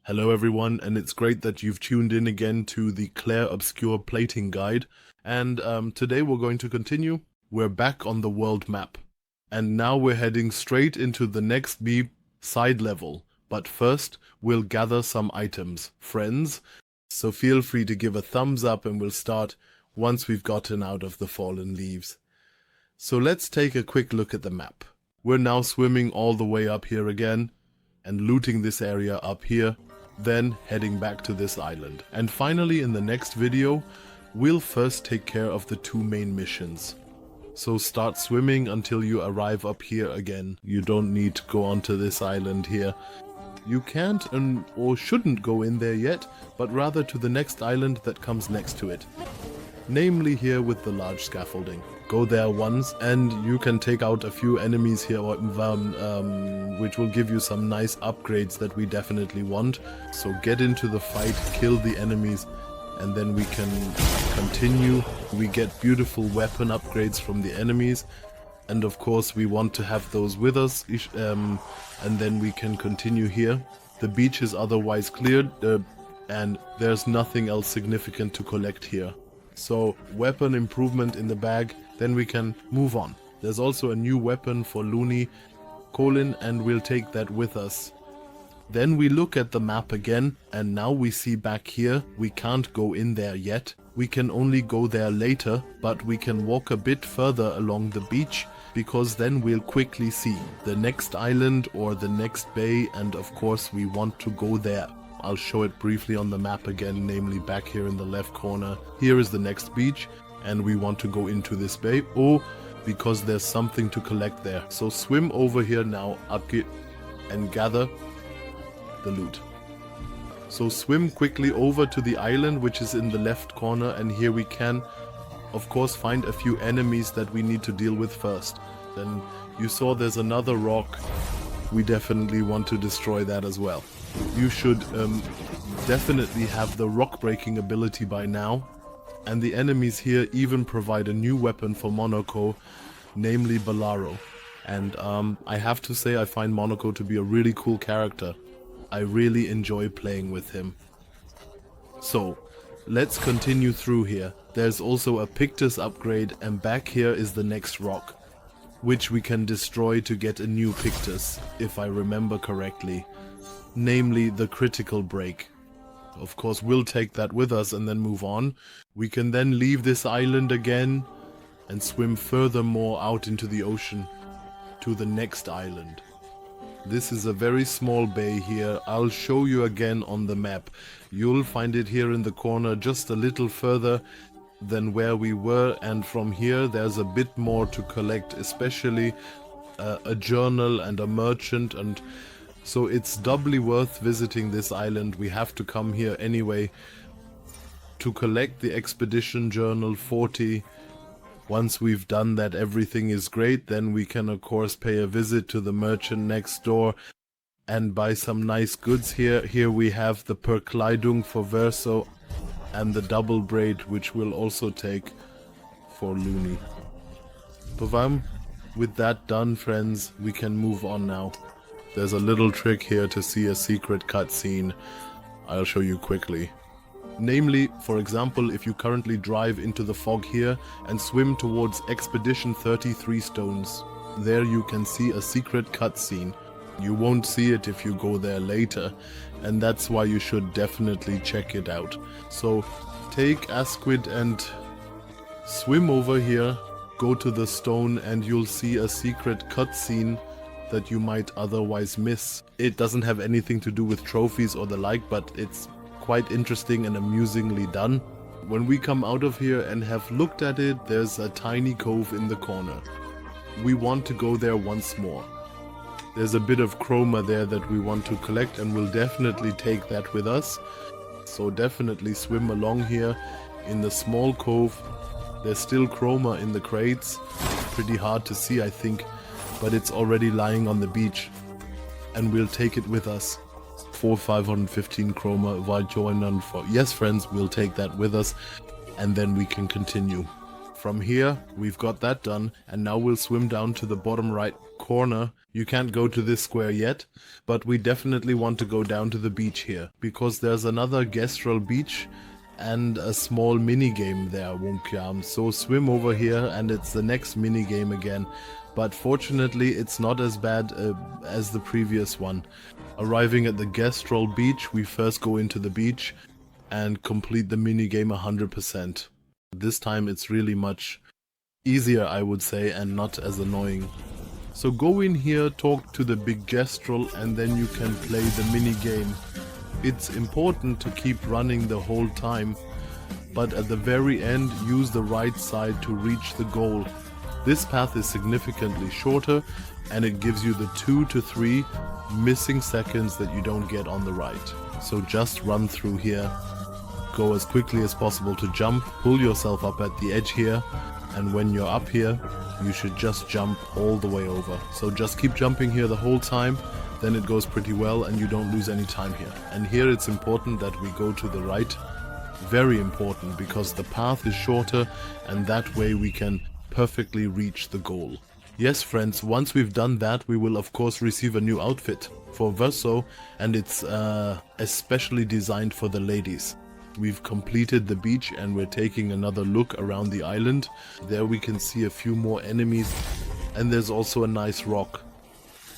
Hello everyone, and it's great that you've tuned in again to the Clair Obscur plating guide. And today we're going to continue. We're back on the world map. And now we're heading straight into the next side level. But first, we'll gather some items, friends. So feel free to give a thumbs up and we'll start once we've gotten out of the fallen leaves. So let's take a quick look at the map. We're now swimming all the way up here again and looting this area up here. Then heading back to this island. And finally, in the next video, we'll first take care of the two main missions. So start swimming until you arrive up here again. You don't need to go onto this island here. You can't or shouldn't go in there yet, but rather to the next island that comes next to it. Namely here with the large scaffolding. Go there once and you can take out a few enemies here which will give you some nice upgrades that we definitely want. So get into the fight, kill the enemies, and then we can continue. We get beautiful weapon upgrades from the enemies, and of course we want to have those with us, and then we can continue here. The beach is otherwise cleared, and there's nothing else significant to collect here. So weapon improvement in the bag, then we can move on. There's also a new weapon for Lune, Colim, and we'll take that with us. Then we look at the map again, and now we see back here, we can't go in there yet. We can only go there later, but we can walk a bit further along the beach, because then we'll quickly see the next island or the next bay, and of course we want to go there. I'll show it briefly on the map again, namely back here in the left corner. Here is the next beach, and we want to go into this bay, because there's something to collect there. So swim over here now, and gather the loot. So swim quickly over to the island, which is in the left corner, and here we can, of course, find a few enemies that we need to deal with first. Then you saw there's another rock. We definitely want to destroy that as well. You should definitely have the rock breaking ability by now. And the enemies here even provide a new weapon for Monaco, namely Ballaro. And I have to say I find Monaco to be a really cool character. I really enjoy playing with him. So, let's continue through here. There's also a Pictus upgrade, and back here is the next rock, which we can destroy to get a new Pictus, if I remember correctly. Namely the critical break. Of course we'll take that with us and then move on. We can then leave this island again and swim furthermore out into the ocean to the next island. This is a very small bay here. I'll show you again on the map. You'll find it here in the corner just a little further than where we were, and from here there's a bit more to collect, especially a journal and a merchant, and so it's doubly worth visiting this island. We have to come here anyway to collect the expedition journal 40. Once we've done that, everything is great. Then we can of course pay a visit to the merchant next door and buy some nice goods here. Here we have the Perkleidung for Verso and the double braid, which we'll also take for Lune. But with that done, friends, we can move on now. There's a little trick here to see a secret cutscene. I'll show you quickly. Namely, for example, if you currently drive into the fog here and swim towards Expedition 33 Stones, there you can see a secret cutscene. You won't see it if you go there later, and that's why you should definitely check it out. So take Asquith and swim over here, go to the stone, and you'll see a secret cutscene that you might otherwise miss. It doesn't have anything to do with trophies or the like, but it's quite interesting and amusingly done. When we come out of here and have looked at it, there's a tiny cove in the corner. We want to go there once more. There's a bit of Chroma there that we want to collect, and we'll definitely take that with us. So definitely swim along here in the small cove. There's still Chroma in the crates. Pretty hard to see, I think, but it's already lying on the beach, and we'll take it with us. 515 Chroma join for. Yes, friends, we'll take that with us, and then we can continue. From here, we've got that done, and now we'll swim down to the bottom right corner You can't go to this square yet, but we definitely want to go down to the beach here, because there's another Gestral beach and a small minigame there, Wunkyam. So swim over here and it's the next minigame again. But fortunately it's not as bad as the previous one. Arriving at the Gestral beach, we first go into the beach and complete the minigame 100%. This time it's really much easier, I would say, and not as annoying. So go in here, talk to the big Gestral, and then you can play the minigame. It's important to keep running the whole time, but at the very end use the right side to reach the goal. This path is significantly shorter and it gives you the 2 to 3 missing seconds that you don't get on the right. So just run through here, go as quickly as possible to jump, pull yourself up at the edge here, and when you're up here you should just jump all the way over. So just keep jumping here the whole time, then it goes pretty well and you don't lose any time here. And here it's important that we go to the right, very important, because the path is shorter and that way we can perfectly reach the goal. Yes friends, once we've done that we will of course receive a new outfit for Verso, and it's especially designed for the ladies. We've completed the beach and we're taking another look around the island. There we can see a few more enemies and there's also a nice rock.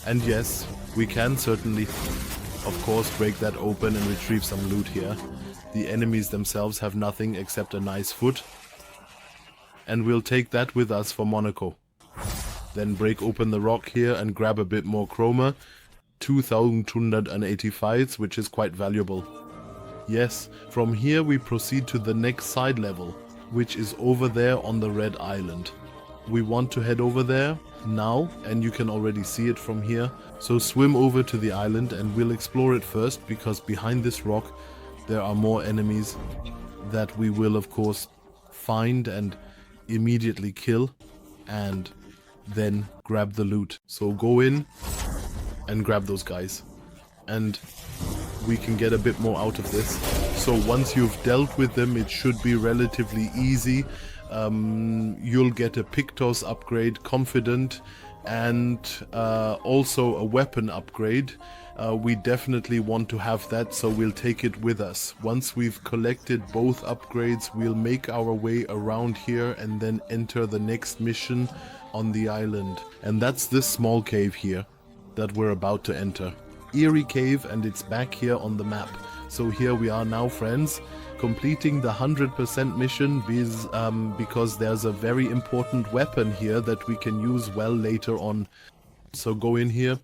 And yes, we can certainly of course break that open and retrieve some loot here. The enemies themselves have nothing except a nice foot. And we'll take that with us for Monaco. Then break open the rock here and grab a bit more Chroma. 2285, which is quite valuable. Yes, from here we proceed to the next side level, which is over there on the red island. We want to head over there now, and you can already see it from here. So swim over to the island and we'll explore it first, because behind this rock there are more enemies that we will of course find and immediately kill and then grab the loot. So go in and grab those guys and we can get a bit more out of this. So once you've dealt with them it should be relatively easy. You'll get a Picto's upgrade, Confident, and also a weapon upgrade. We definitely want to have that, so we'll take it with us. Once we've collected both upgrades we'll make our way around here and then enter the next mission on the island. And that's this small cave here that we're about to enter. Eerie cave, and it's back here on the map. So here we are now, friends, completing the 100% mission because there's a very important weapon here that we can use well later on. So go in here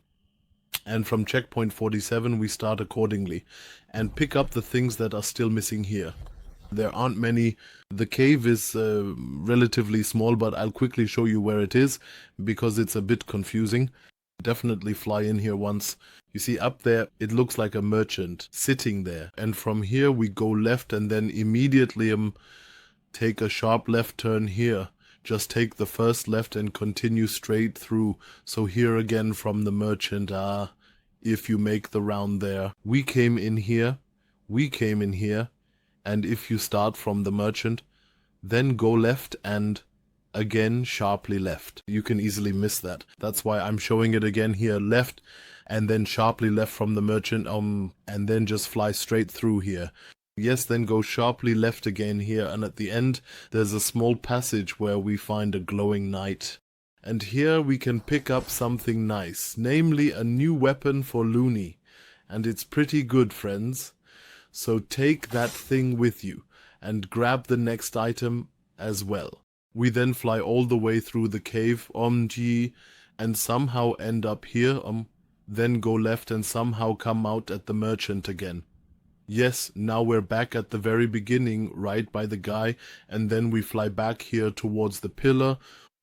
and from checkpoint 47 we start accordingly and pick up the things that are still missing here. There aren't many. The cave is relatively small, but I'll quickly show you where it is because it's a bit confusing. Definitely fly in here once. You see up there it looks like a merchant sitting there, and from here we go left and then immediately take a sharp left turn here. Just take the first left and continue straight through. So here again from the merchant, if you make the round there. We came in here, and if you start from the merchant, then go left and again sharply left. You can easily miss that. That's why I'm showing it again here, left and then sharply left from the merchant, and then just fly straight through here. Yes, then go sharply left again here, and at the end there's a small passage where we find a glowing knight. And here we can pick up something nice, namely a new weapon for Lune. And it's pretty good, friends. So take that thing with you and grab the next item as well. We then fly all the way through the cave, and somehow end up here, then go left and somehow come out at the merchant again. Yes, now we're back at the very beginning, right by the guy, and then we fly back here towards the pillar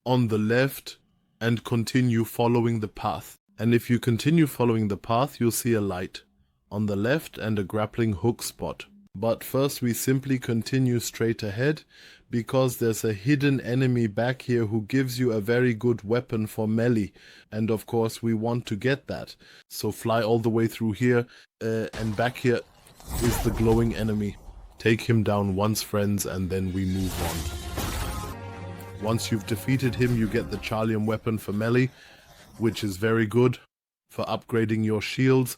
on the left and continue following the path. And if you continue following the path, you'll see a light on the left and a grappling hook spot. But first we simply continue straight ahead, because there's a hidden enemy back here who gives you a very good weapon for melee, and of course we want to get that. So fly all the way through here, and back here is the glowing enemy. Take him down once, friends, and then we move on. Once you've defeated him, you get the Chalium weapon for melee, which is very good for upgrading your shields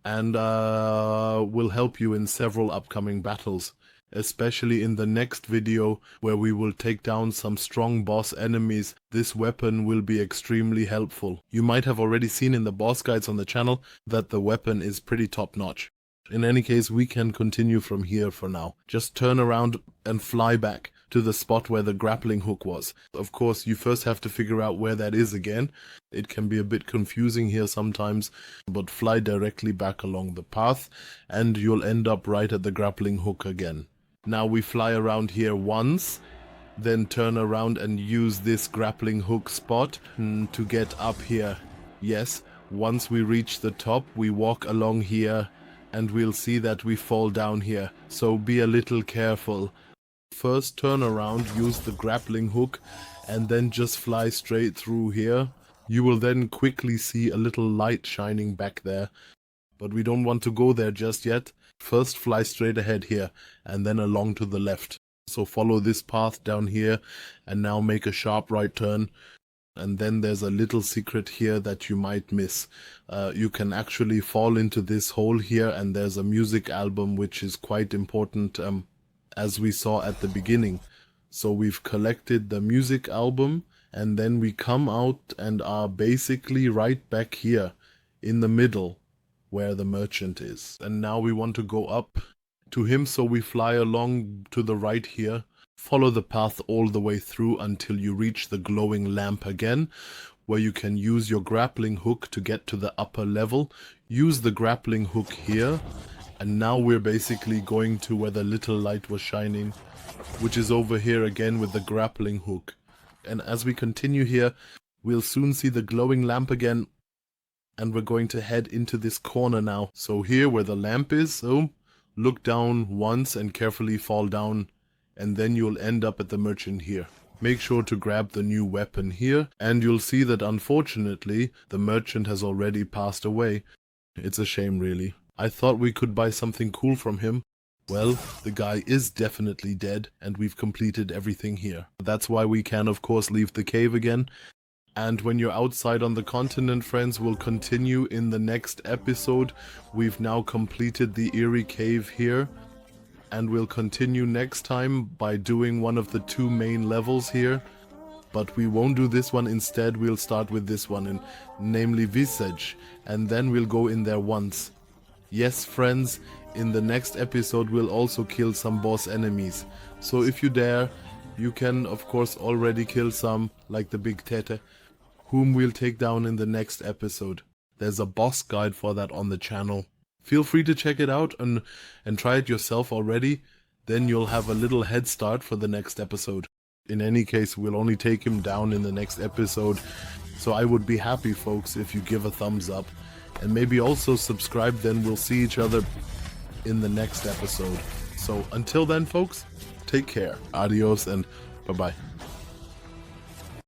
and will help you in several upcoming battles, especially in the next video where we will take down some strong boss enemies. This weapon will be extremely helpful. You might have already seen in the boss guides on the channel that the weapon is pretty top notch. In any case, we can continue from here for now. Just turn around and fly back to the spot where the grappling hook was. Of course, you first have to figure out where that is again. It can be a bit confusing here sometimes, but fly directly back along the path and you'll end up right at the grappling hook again. Now we fly around here once, then turn around and use this grappling hook spot to get up here. Yes, once we reach the top, we walk along here and we'll see that we fall down here, so be a little careful. First turn around, use the grappling hook, and then just fly straight through here. You will then quickly see a little light shining back there, but we don't want to go there just yet. First fly straight ahead here, and then along to the left. So follow this path down here, and now make a sharp right turn. And then there's a little secret here that you might miss. You can actually fall into this hole here, and there's a music album which is quite important, as we saw at the beginning. So we've collected the music album, and then we come out and are basically right back here in the middle where the merchant is. And now we want to go up to him, so we fly along to the right here. Follow the path all the way through until you reach the glowing lamp again, where you can use your grappling hook to get to the upper level. Use the grappling hook here, and now we're basically going to where the little light was shining, which is over here again with the grappling hook. And as we continue here, we'll soon see the glowing lamp again, and we're going to head into this corner now. So here where the lamp is, so look down once and carefully fall down, and then you'll end up at the merchant here. Make sure to grab the new weapon here, and you'll see that unfortunately the merchant has already passed away. It's a shame really. I thought we could buy something cool from him. Well, the guy is definitely dead, and we've completed everything here. That's why we can of course leave the cave again. And when you're outside on the continent, friends, we'll continue in the next episode. We've now completed the eerie cave here, and we'll continue next time by doing one of the two main levels here. But we won't do this one. Instead, we'll start with this one, namely Visage, and then we'll go in there once. Yes, friends, in the next episode we'll also kill some boss enemies. So if you dare, you can of course already kill some, like the big Tête, whom we'll take down in the next episode. There's a boss guide for that on the channel. Feel free to check it out and try it yourself already. Then you'll have a little head start for the next episode. In any case, we'll only take him down in the next episode. So I would be happy, folks, if you give a thumbs up. And maybe also subscribe, then we'll see each other in the next episode. So until then, folks, take care. Adios and bye-bye.